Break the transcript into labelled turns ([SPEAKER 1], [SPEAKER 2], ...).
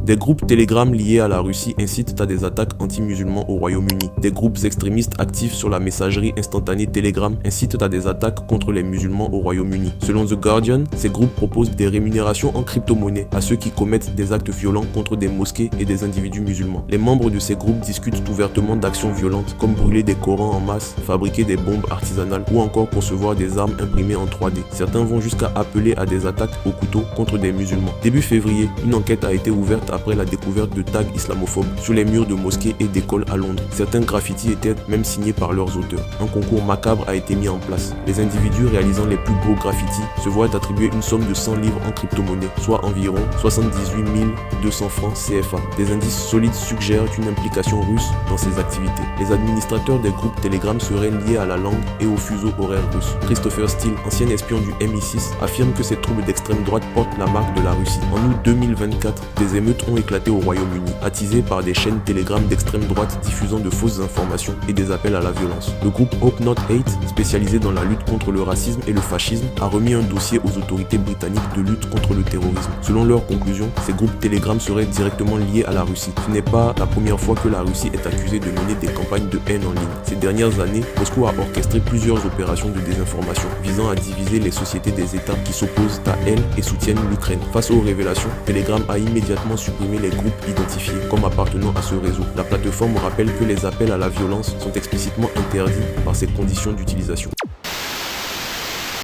[SPEAKER 1] Des groupes Telegram liés à la Russie incitent à des attaques anti-musulmans au Royaume-Uni. Des groupes extrémistes actifs sur la messagerie instantanée Telegram incitent à des attaques contre les musulmans au Royaume-Uni. Selon The Guardian, ces groupes proposent des rémunérations en crypto-monnaie à ceux qui commettent des actes violents contre des mosquées et des individus musulmans. Les membres de ces groupes discutent ouvertement d'actions violentes comme brûler des Corans en masse, fabriquer des bombes artisanales ou encore concevoir des armes imprimées en 3D. Certains vont jusqu'à appeler à des attaques au couteau contre des musulmans. Début février, une enquête a été ouverte après la découverte de tags islamophobes sur les murs de mosquées et d'écoles à Londres. Certains graffitis étaient même signés par leurs auteurs. Un concours macabre a été mis en place. Les individus réalisant les plus beaux graffitis se voient attribuer une somme de 100 livres en crypto-monnaie, soit environ 78 200 francs CFA. Des indices solides suggèrent une implication russe dans ces activités. Les administrateurs des groupes Telegram seraient liés à la langue et au fuseau horaire russe. Christopher Steele, ancien espion du MI6, affirme que ces troubles d'extrême droite portent la marque de la Russie. En août 2024, des émeutes ont éclaté au Royaume-Uni, attisées par des chaînes Telegram d'extrême droite diffusant de fausses informations et des appels à la violence. Le groupe Hope Not Hate, spécialisé dans la lutte contre le racisme et le fascisme, a remis un dossier aux autorités britanniques de lutte contre le terrorisme. Selon leurs conclusions, ces groupes Telegram seraient directement liés à la Russie. Ce n'est pas la première fois que la Russie est accusée de mener des campagnes de haine en ligne. Ces dernières années, Moscou a orchestré plusieurs opérations de désinformation visant à diviser les sociétés des États qui s'opposent à elle et soutiennent l'Ukraine. Face aux révélations, Telegram a immédiatement supprimé les groupes identifiés comme appartenant à ce réseau. La plateforme rappelle que les appels à la violence sont explicitement interdits par ses conditions d'utilisation.